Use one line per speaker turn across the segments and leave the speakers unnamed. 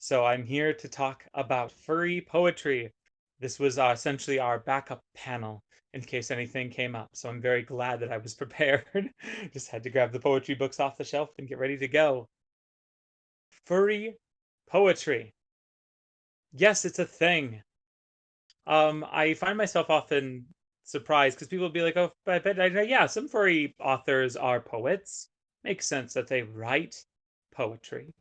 So I'm here to talk about furry poetry. This was essentially our backup panel in case anything came up. So I'm very glad that I was prepared. Just had to grab the poetry books off the shelf and get ready to go. Furry poetry. Yes, it's a thing. I find myself often surprised because people will be like, "Oh, but I know, yeah, some furry authors are poets. Makes sense that they write poetry."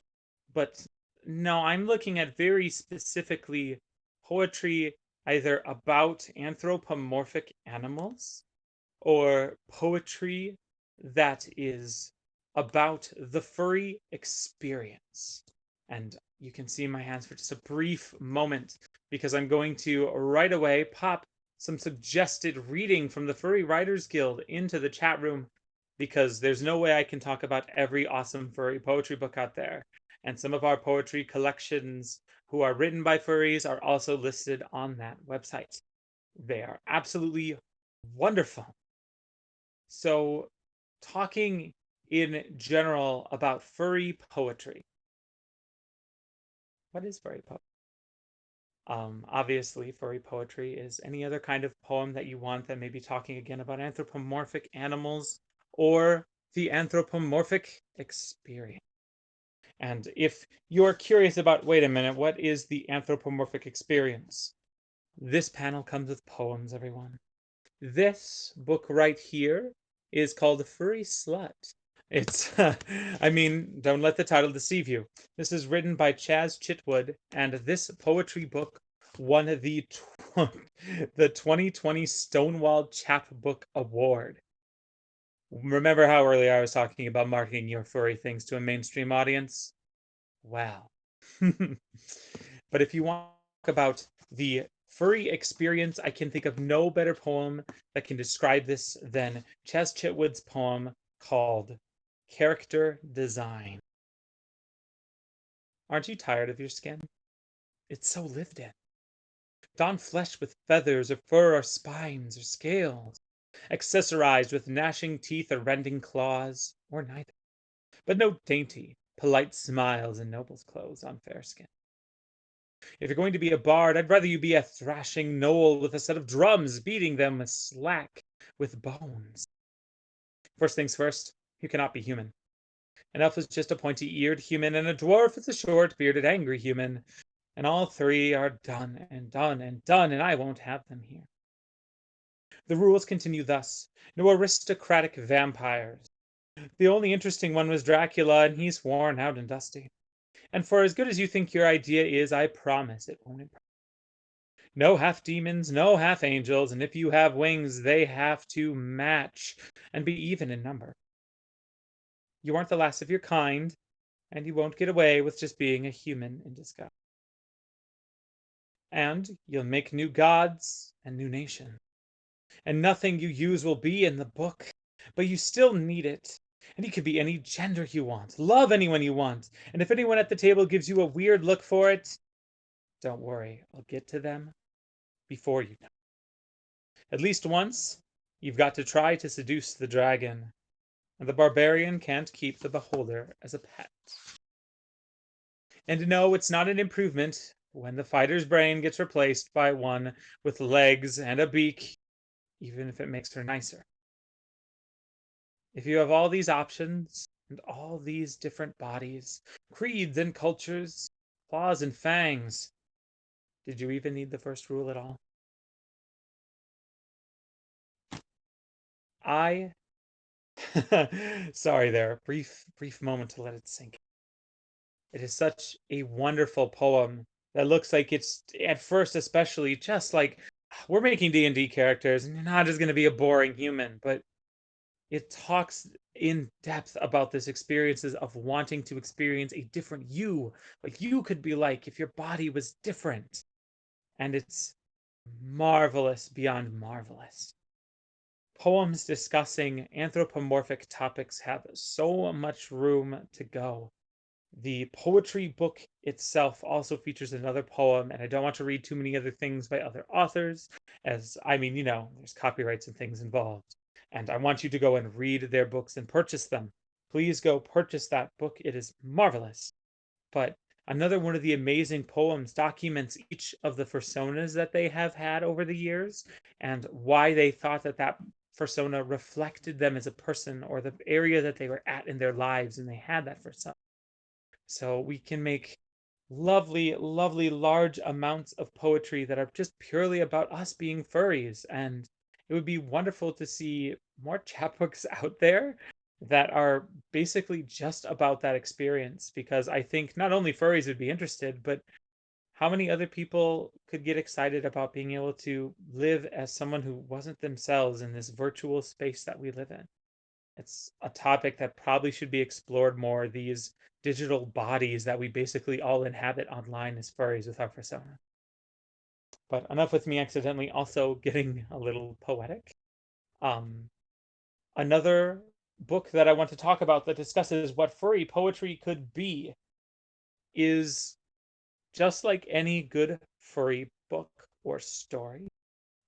But no, I'm looking at very specifically poetry either about anthropomorphic animals or poetry that is about the furry experience. And you can see my hands for just a brief moment because I'm going to right away pop some suggested reading from the Furry Writers Guild into the chat room because there's no way I can talk about every awesome furry poetry book out there. And some of our poetry collections who are written by furries are also listed on that website. They are absolutely wonderful. So, talking in general about furry poetry. What is furry poetry? Obviously, furry poetry is any other kind of poem that you want that may be talking again about anthropomorphic animals or the anthropomorphic experience. And if you're curious about, wait a minute, what is the anthropomorphic experience? This panel comes with poems, everyone. This book right here is called Furry Slut. It's, I mean, don't let the title deceive you. This is written by Chaz Chitwood, and this poetry book won the 2020 Stonewall Chapbook Award. Remember how earlier I was talking about marketing your furry things to a mainstream audience? Well, but if you want to talk about the furry experience, I can think of no better poem that can describe this than Chaz Chitwood's poem called Character Design. Aren't you tired of your skin? It's so lived in. Don flesh with feathers or fur or spines or scales, accessorized with gnashing teeth or rending claws, or neither. But no dainty, polite smiles in noble's clothes on fair skin. If you're going to be a bard, I'd rather you be a thrashing knoll with a set of drums, beating them slack with bones. First things first, you cannot be human. An elf is just a pointy-eared human, and a dwarf is a short-bearded, angry human. And all three are done and done and done, and I won't have them here. The rules continue thus. No aristocratic vampires. The only interesting one was Dracula, and he's worn out and dusty. And for as good as you think your idea is, I promise it won't impress. No half demons, no half angels, and if you have wings, they have to match and be even in number. You aren't the last of your kind, and you won't get away with just being a human in disguise. And you'll make new gods and new nations. And nothing you use will be in the book, but you still need it. And you can be any gender you want, love anyone you want, and if anyone at the table gives you a weird look for it, don't worry, I'll get to them before you know. At least once, you've got to try to seduce the dragon, and the barbarian can't keep the beholder as a pet. And no, it's not an improvement when the fighter's brain gets replaced by one with legs and a beak, even if it makes her nicer. If you have all these options and all these different bodies, creeds and cultures, claws and fangs, did you even need the first rule at all? I sorry there, brief moment to let it sink. It is such a wonderful poem that looks like it's at first especially just like we're making D&D characters and you're not just going to be a boring human, but it talks in depth about this experiences of wanting to experience a different you, what you could be like if your body was different. And it's marvelous beyond marvelous. Poems discussing anthropomorphic topics have so much room to go. The poetry book itself also features another poem, and I don't want to read too many other things by other authors, as I mean, there's copyrights and things involved. And I want you to go and read their books and purchase them. Please go purchase that book. It is marvelous. But Another one of the amazing poems documents each of the personas that they have had over the years and why they thought that that persona reflected them as a person or the area that they were at in their lives and they had that persona. So we can make lovely, lovely large amounts of poetry that are just purely about us being furries. And it would be wonderful to see more chapbooks out there that are basically just about that experience because I think not only furries would be interested, but how many other people could get excited about being able to live as someone who wasn't themselves in this virtual space that we live in? It's a topic that probably should be explored more, these digital bodies that we basically all inhabit online as furries with our persona. But enough with me accidentally also getting a little poetic. Um, Another book that I want to talk about that discusses what furry poetry could be is just like any good furry book or story.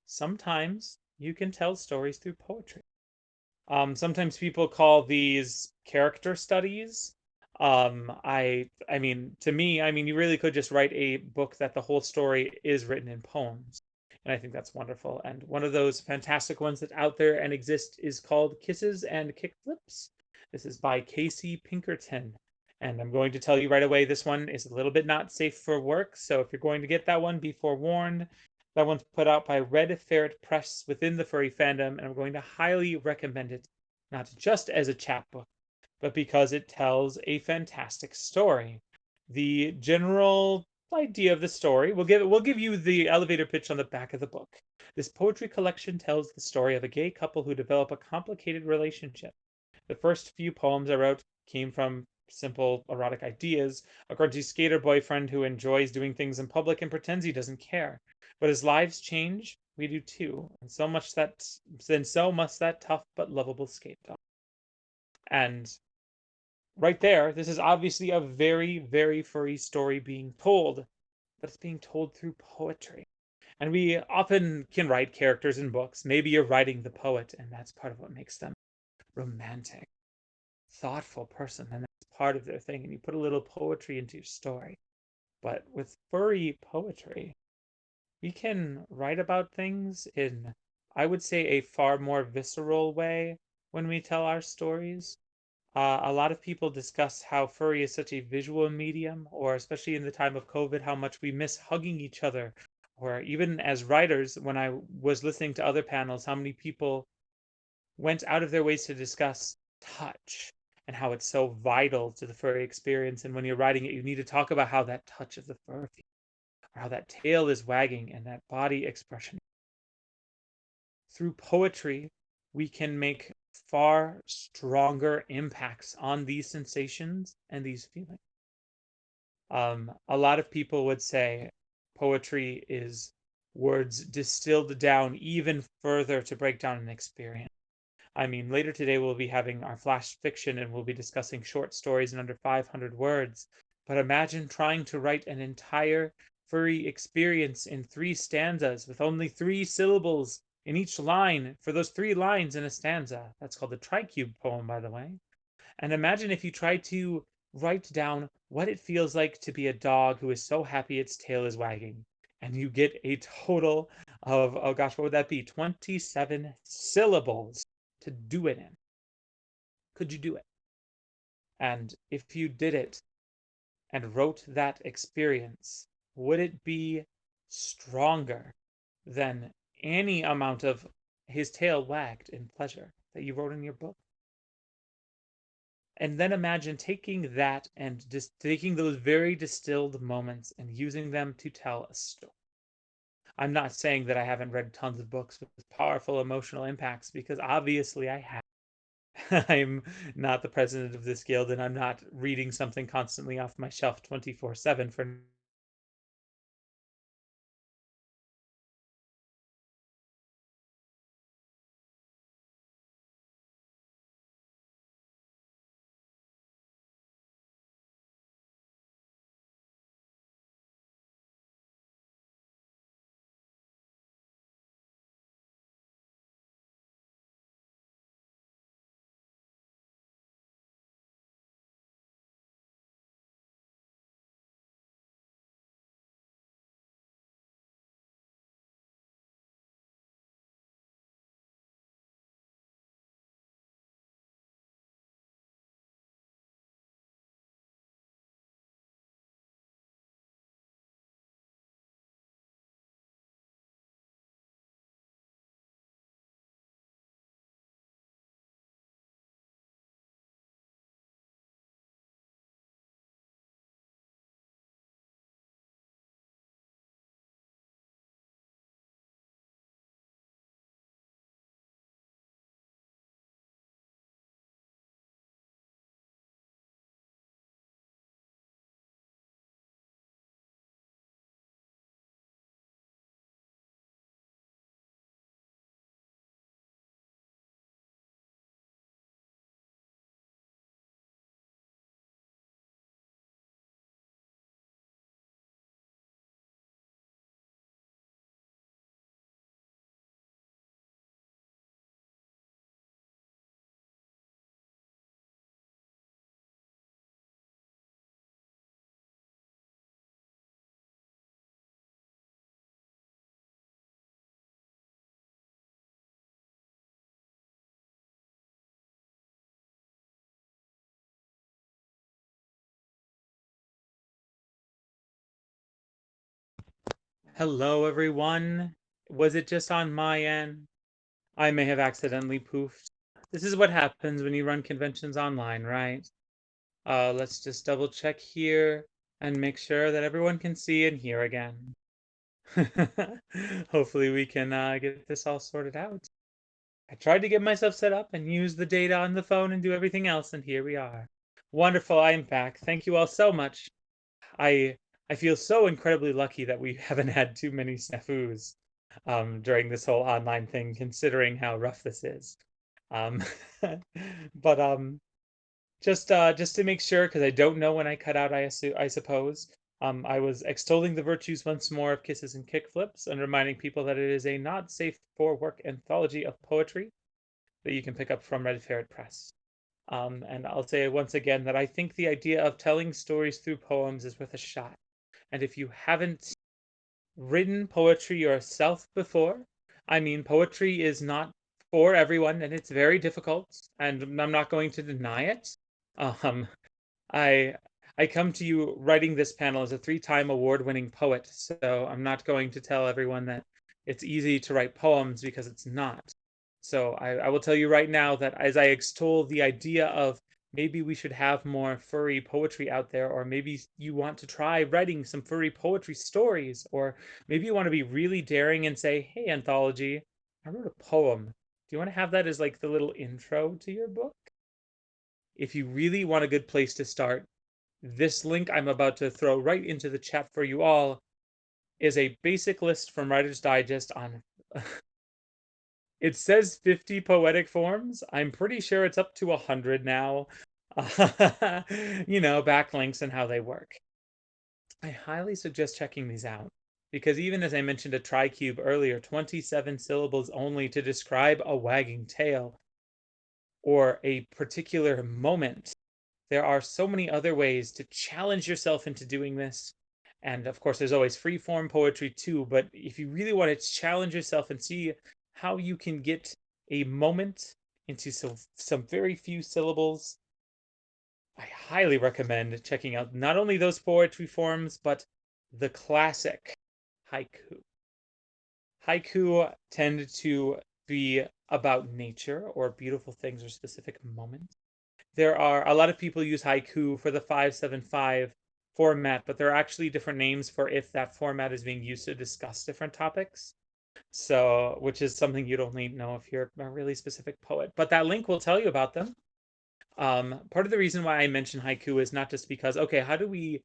Sometimes you can tell stories through poetry. Sometimes people call these character studies. I mean, to me, I mean, you really could just write a book that the whole story is written in poems. And I think that's wonderful. And one of those fantastic ones that's out there and exists is called Kisses and Kickflips. This is by Casey Pinkerton. And I'm going to tell you right away, this one is a little bit not safe for work. So if you're going to get that one, be forewarned. That one's put out by Red Ferret Press within the furry fandom, and I'm going to highly recommend it, not just as a chapbook, but because it tells a fantastic story. The general idea of the story, we'll give you the elevator pitch on the back of the book. This poetry collection tells the story of a gay couple who develop a complicated relationship. The first few poems I wrote came from simple erotic ideas, a grunty skater boyfriend who enjoys doing things in public and pretends he doesn't care. But as lives change, we do too, and so must that tough but lovable skate dog. And right there, this is obviously a very, very furry story being told, but it's being told through poetry. And we often can write characters in books. Maybe you're writing the poet, and that's part of what makes them romantic, thoughtful person, and that's part of their thing. And you put a little poetry into your story. But with furry poetry, we can write about things in, I would say, a far more visceral way when we tell our stories. A lot of people discuss how furry is such a visual medium, or especially in the time of COVID, how much we miss hugging each other. Or even as writers, when I was listening to other panels, how many people went out of their ways to discuss touch and how it's so vital to the furry experience. And when you're writing it, you need to talk about how that touch of the fur feels, or how that tail is wagging and that body expression. Through poetry, we can make far stronger impacts on these sensations and these feelings. A lot of people would say poetry is words distilled down even further to break down an experience. I mean, later today we'll be having our flash fiction and we'll be discussing short stories in under 500 words. But imagine trying to write an entire furry experience in 3 stanzas with only 3 syllables in each line for those 3 lines in a stanza. That's called the tricube poem, by the way. And imagine if you try to write down what it feels like to be a dog who is so happy its tail is wagging. And you get a total of, oh gosh, what would that be? 27 syllables to do it in. Could you do it? And if you did it and wrote that experience, would it be stronger than any amount of his tail wagged in pleasure that you wrote in your book? And then imagine taking that and just taking those very distilled moments and using them to tell a story. I'm not saying that I haven't read tons of books with powerful emotional impacts because obviously I have. I'm not the president of this guild and I'm not reading something constantly off my shelf 24/7 for Hello, everyone. Was it just on my end? I may have accidentally poofed. This is what happens when you run conventions online, right? Let's just double check here and make sure that everyone can see and hear again. Hopefully we can get this all sorted out. I tried to get myself set up and use the data on the phone and do everything else, and here we are. Wonderful, I am back. Thank you all so much. I I feel so incredibly lucky that we haven't had too many snafus during this whole online thing, considering how rough this is. Um, but just to make sure, because I don't know when I cut out, I suppose. I was extolling the virtues once more of kisses and kickflips and reminding people that it is a not safe for work anthology of poetry that you can pick up from Red Ferret Press. And I'll say once again that I think the idea of telling stories through poems is worth a shot. And if you haven't written poetry yourself before, I mean, poetry is not for everyone and it's very difficult, and I'm not going to deny it. Um, I I come to you writing this panel as a three-time award-winning poet, so I'm not going to tell everyone that it's easy to write poems because it's not. So I will tell you right now that as I extol the idea of maybe we should have more furry poetry out there, or maybe you want to try writing some furry poetry stories, or maybe you want to be really daring and say, hey, anthology, I wrote a poem. Do you want to have that as like the little intro to your book? If you really want a good place to start, this link I'm about to throw right into the chat for you all is a basic list from Writer's Digest on. It says 50 poetic forms. I'm pretty sure it's up to 100 now. Backlinks and how they work. I highly suggest checking these out because even as I mentioned a tricube earlier, 27 syllables only to describe a wagging tail or a particular moment. There are so many other ways to challenge yourself into doing this. And of course, there's always free form poetry too. But if you really want to challenge yourself and see how you can get a moment into some very few syllables, I highly recommend checking out not only those poetry forms, but the classic haiku. Haiku tend to be about nature or beautiful things or specific moments. There are a lot of people use haiku for the 575 format, but there are actually different names for if that format is being used to discuss different topics. So, which is something you'd only know if you're a really specific poet. But that link will tell you about them. Part of the reason why I mention haiku is not just because, okay, how do we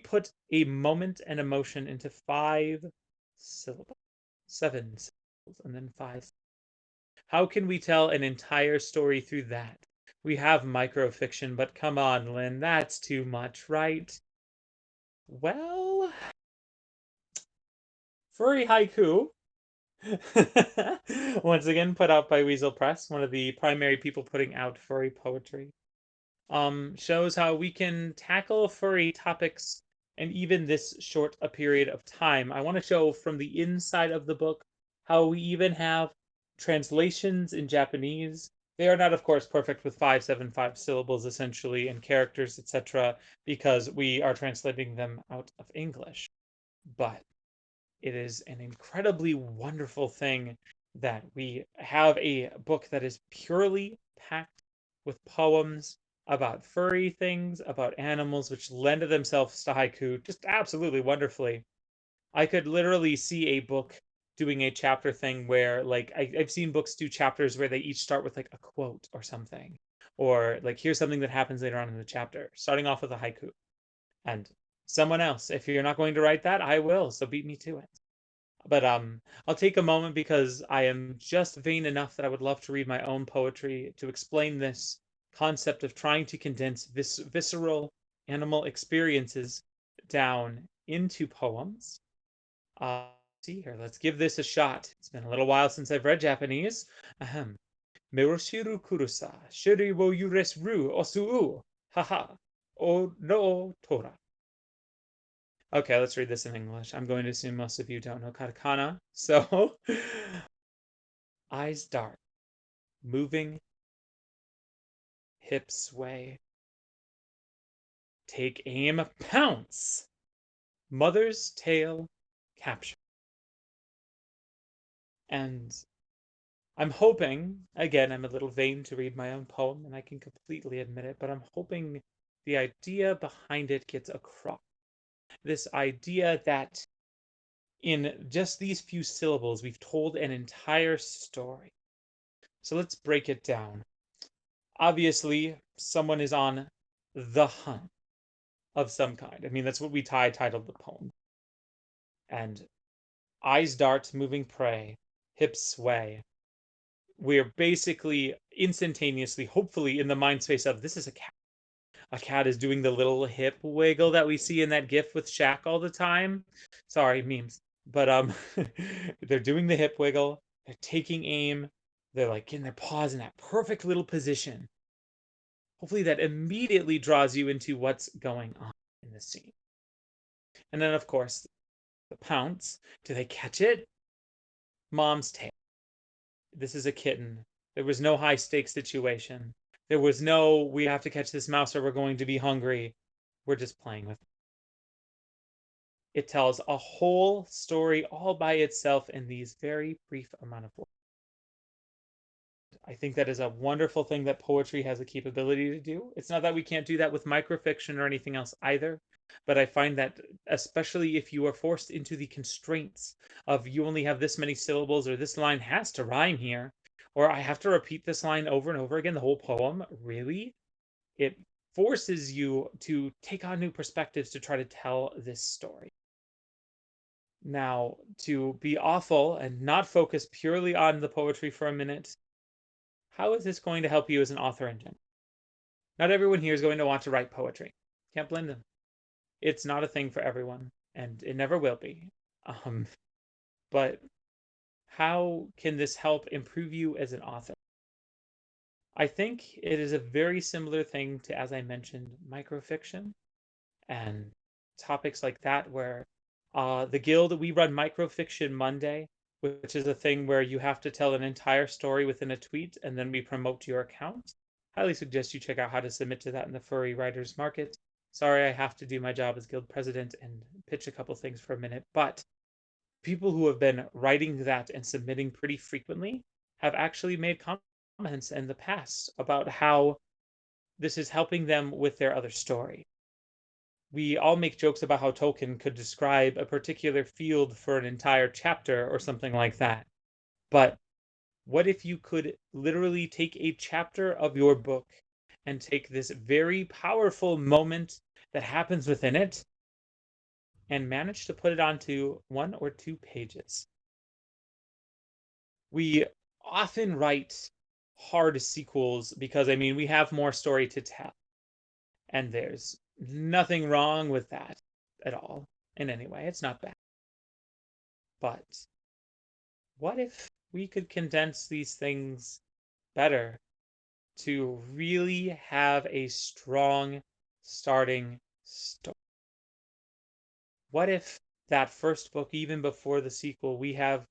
put a moment and emotion into 5 syllables, 7 syllables, and then 5? How can we tell an entire story through that? We have microfiction, but come on, Lynn, that's too much, right? Well, furry haiku, once again put out by Weasel Press, one of the primary people putting out furry poetry, shows how we can tackle furry topics in even this short a period of time. I want to show from the inside of the book how we even have translations in Japanese. They are not, of course, perfect with 575 syllables essentially and characters, etc., because we are translating them out of English. But it is an incredibly wonderful thing that we have a book that is purely packed with poems about furry things, about animals, which lend themselves to haiku just absolutely wonderfully. I could literally see a book doing a chapter thing where, like, I've seen books do chapters where they each start with like a quote or something, or like here's something that happens later on in the chapter, starting off with a haiku. And someone else, if you're not going to write that, I will, so beat me to it. But I'll take a moment because I am just vain enough that I would love to read my own poetry to explain this concept of trying to condense visceral animal experiences down into poems. See here, let's give this a shot. It's been a little while since I've read Japanese. Ahem. Meroshiru kurusa, shiri wo yures ru osuu, haha, o no tora. Okay, let's read this in English. I'm going to assume most of you don't know katakana. So, eyes dark, moving, hips sway. Take aim, pounce! Mother's tail capture. And I'm hoping, again, I'm a little vain to read my own poem, and I can completely admit it, but I'm hoping the idea behind it gets across. This idea that in just these few syllables, we've told an entire story. So let's break it down. Obviously, someone is on the hunt of some kind. I mean, that's what we titled the poem. And eyes dart, moving prey, hips sway. We're basically instantaneously, hopefully, in the mind space of this is a cat. A cat is doing the little hip wiggle that we see in that gif with Shaq all the time. Sorry, memes. But they're doing the hip wiggle, they're taking aim, they're like getting their paws in that perfect little position. Hopefully that immediately draws you into what's going on in the scene. And then of course, the pounce. Do they catch it? Mom's tail. This is a kitten. There was no high stakes situation. There was no, we have to catch this mouse or we're going to be hungry. We're just playing with it. It tells a whole story all by itself in these very brief amount of words. I think that is a wonderful thing that poetry has the capability to do. It's not that we can't do that with microfiction or anything else either, but I find that especially if you are forced into the constraints of you only have this many syllables or this line has to rhyme here, or I have to repeat this line over and over again, the whole poem, really? It forces you to take on new perspectives to try to tell this story. Now, to be awful and not focus purely on the poetry for a minute, how is this going to help you as an author in general? Not everyone here is going to want to write poetry. Can't blame them. It's not a thing for everyone, and it never will be. But how can this help improve you as an author? I think it is a very similar thing to, as I mentioned, microfiction and topics like that, where the guild, we run Microfiction Monday, which is a thing where you have to tell an entire story within a tweet and then we promote your account. Highly suggest you check out how to submit to that in the Furry Writers Market. Sorry, I have to do my job as guild president and pitch a couple things for a minute, but people who have been writing that and submitting pretty frequently have actually made comments in the past about how this is helping them with their other story. We all make jokes about how Tolkien could describe a particular field for an entire chapter or something like that. But what if you could literally take a chapter of your book and take this very powerful moment that happens within it and manage to put it onto 1 or 2 pages? We often write hard sequels because, I mean, we have more story to tell. And there's nothing wrong with that at all in any way. It's not bad. But what if we could condense these things better to really have a strong starting story? What if that first book, even before the sequel, we have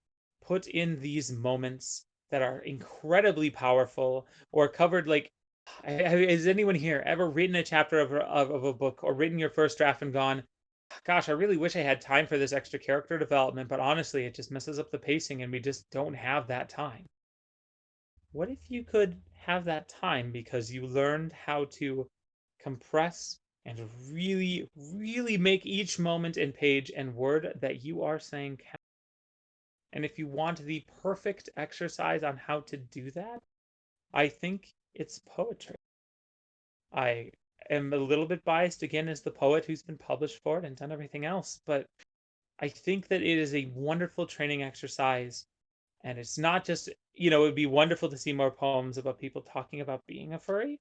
put in these moments that are incredibly powerful or covered like has anyone here ever written a chapter of a book or written your first draft and gone, gosh, I really wish I had time for this extra character development, but honestly, it just messes up the pacing and we just don't have that time? What if you could have that time because you learned how to compress and really, really make each moment and page and word that you are saying count? And if you want the perfect exercise on how to do that, I think it's poetry. I am a little bit biased again as the poet who's been published for it and done everything else, but I think that it is a wonderful training exercise. And it's not just, it would be wonderful to see more poems about people talking about being a furry,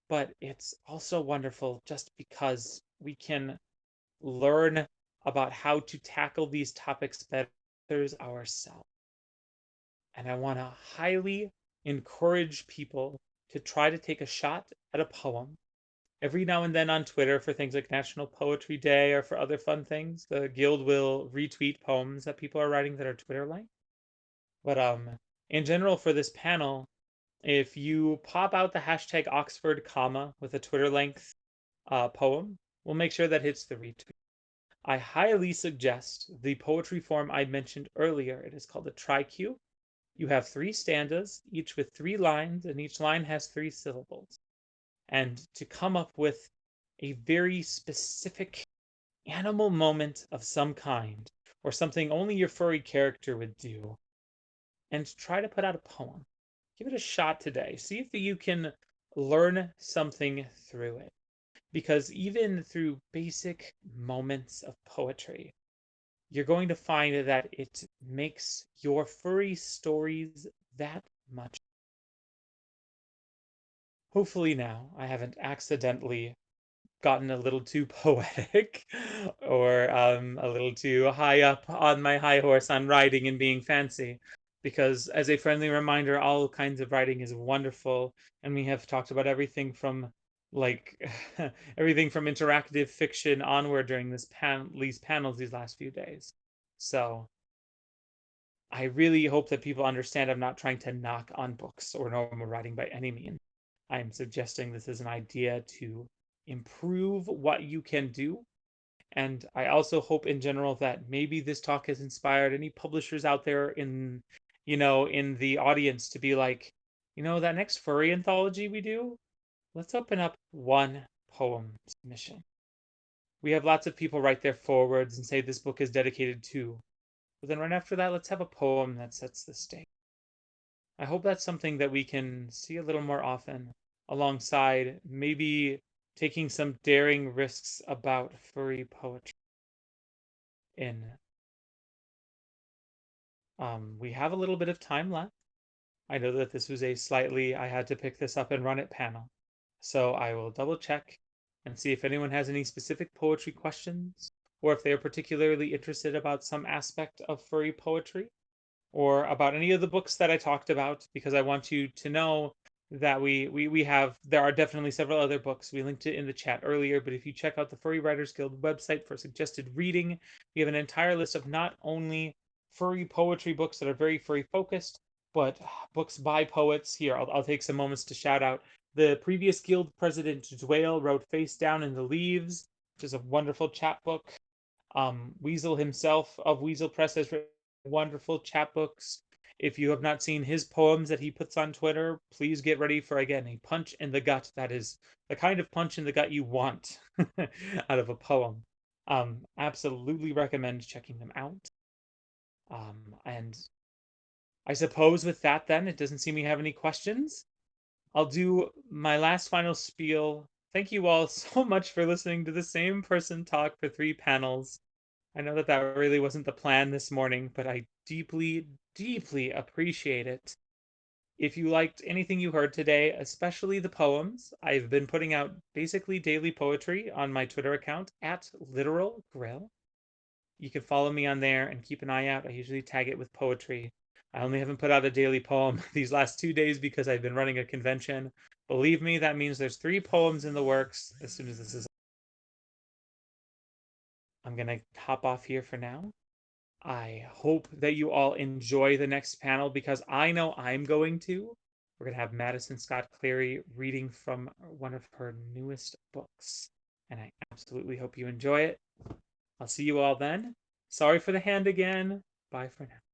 but it's also wonderful just because we can learn about how to tackle these topics better ourselves. And I want to highly encourage people to try to take a shot at a poem every now and then on Twitter for things like National Poetry Day or for other fun things. The guild will retweet poems that people are writing that are Twitter-like. But in general, for this panel, if you pop out the hashtag Oxfurred comma with a Twitter length poem, we'll make sure that hits the retweet. I highly suggest the poetry form I mentioned earlier. It is called a trique. You have 3 stanzas, each with 3 lines, and each line has 3 syllables. And to come up with a very specific animal moment of some kind, or something only your furry character would do, and try to put out a poem. Give it a shot today. See if you can learn something through it. Because even through basic moments of poetry, you're going to find that it makes your furry stories that much. Hopefully now I haven't accidentally gotten a little too poetic or a little too high up on my high horse on writing and being fancy. Because, as a friendly reminder, all kinds of writing is wonderful, and we have talked about everything from like everything from interactive fiction onward during these panels these last few days. So I really hope that people understand I'm not trying to knock on books or normal writing by any means. I'm suggesting this is an idea to improve what you can do. And I also hope in general that maybe this talk has inspired any publishers out there in the audience to be like, that next furry anthology we do, let's open up one poem submission. We have lots of people write their forewords and say this book is dedicated to. But then right after that, let's have a poem that sets the stage. I hope that's something that we can see a little more often, alongside maybe taking some daring risks about furry poetry. In We have a little bit of time left. I know that this was I had to pick this up and run it panel. So I will double check and see if anyone has any specific poetry questions, or if they are particularly interested about some aspect of furry poetry, or about any of the books that I talked about, because I want you to know that there are definitely several other books. We linked it in the chat earlier, but if you check out the Furry Writers Guild website for suggested reading, we have an entire list of not only furry poetry books that are very furry focused, but books by poets. Here, I'll take some moments to shout out. The previous guild president, Dwayne, wrote Face Down in the Leaves, which is a wonderful chapbook. Weasel himself of Weasel Press has written wonderful chapbooks. If you have not seen his poems that he puts on Twitter, please get ready for, again, a punch in the gut that is the kind of punch in the gut you want out of a poem. Absolutely recommend checking them out. And I suppose with that, then, it doesn't seem we have any questions. I'll do my last final spiel. Thank you all so much for listening to the same person talk for 3 panels. I know that that really wasn't the plan this morning, but I deeply, deeply appreciate it. If you liked anything you heard today, especially the poems, I've been putting out basically daily poetry on my Twitter account at Literal Grill. You can follow me on there and keep an eye out. I usually tag it with poetry. I only haven't put out a daily poem these last 2 days because I've been running a convention. Believe me, that means there's 3 poems in the works as soon as this is. I'm gonna hop off here for now. I hope that you all enjoy the next panel, because I know I'm going to. We're going to have Madison Scott Cleary reading from one of her newest books, and I absolutely hope you enjoy it. I'll see you all then. Sorry for the hand again. Bye for now.